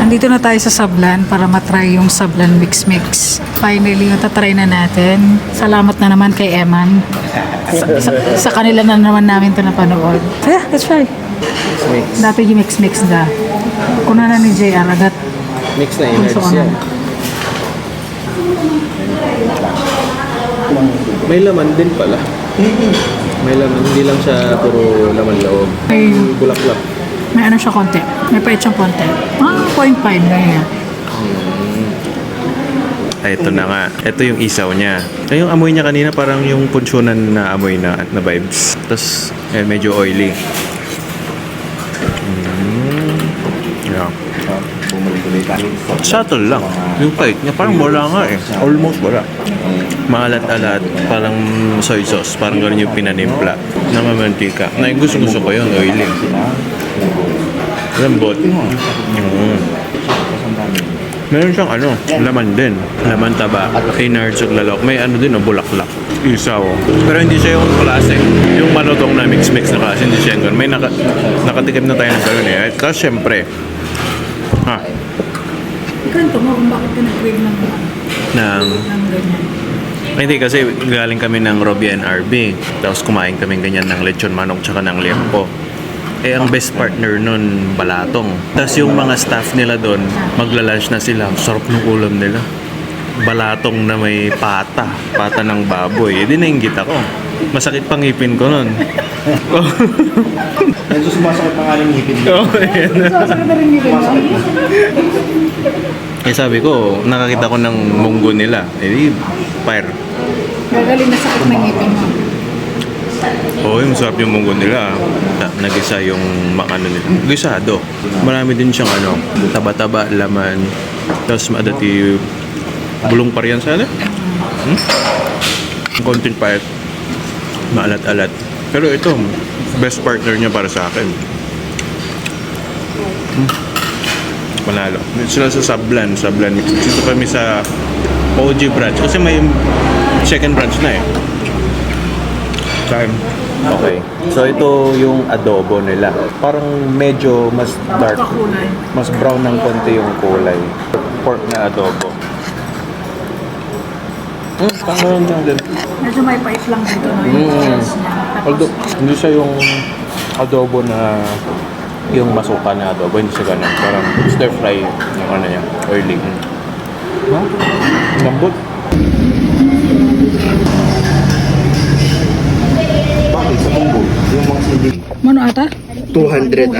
Nandito na tayo sa Sablan para matry yung Sablan Mix. Finally, matatry na natin. Salamat na naman kay Eman. Sa kanila na naman namin ito napanood. Yeah, let's try. Mix. Dati yung mix da. Kuna na ni JR agad. Mix na innards yan. May laman din pala. May laman, hindi lang siya puro laman loob. May, Bulaklak. may ano siya konti. May pait siyang konti. 0.5 ganyan. Ito na nga. Ito yung isaw niya. Yung amoy niya kanina parang yung punsyonan na amoy na vibes. Tapos medyo oily. Yeah. Subtle lang. Yung bite niya parang wala nga eh. Almost wala. Maalat-alat. Parang soy sauce. Parang gano'n yung pinanimpla. Namamantika. Na gusto ko yun. Oily. Lambot. Meron siyang laman din. Laman taba. Innards at lalok. May din, bulaklak. Isaw. Pero hindi siya yung klase. Yung malutong na mix-mix na klase. Hindi siya yung ganun. May nakatikim na tayo ng ganun eh. Tapos syempre, Ikanto mo kung bakit ka nag-crave ng ganyan. Hindi kasi galing kami ng Robbie and RB. Tapos kumain kami ganyan ng lechon manok tsaka ng liempo. Eh, ang best partner nun, balatong. Tapos yung mga staff nila doon, magla-lunch na sila. Sarap ng ulam nila. Balatong na may pata. Pata ng baboy. Eh, di nainggit ako. Masakit pang ngipin ko nun. Medyo sumasakit na nga yung ngipin ko. Sasakit na rin ngipin mo. Eh sabi ko, nakakita ko ng munggo nila. Eh di, fire. Gagaling na sakit ng ngipin mo. Oo, yung sarap yung munggo nila. Nagisa yung nila. Gisado. Marami din siyang taba-taba, laman. Tapos madati bulong pa riyan sana. Konting payat. Maalat-alat. Pero ito, best partner niya para sa akin. Manalo. Sila sa Sablan Mix. Dito kami sa OG branch. Kasi may second branch na eh. Time. Okay. So ito yung adobo nila. Parang medyo mas dark. Mas brown ng konti yung kulay. Pork na adobo. Pangalan lang din. Medyo may pait lang dito no, yung sauce niya. Although, hindi siya yung adobo na yung masuka na adobo. Hindi siya ganun. Parang stir fry yung niya. Oily. Lambot. Bakit? Sa tunggo. Yung mga hindi. Mano ata? 200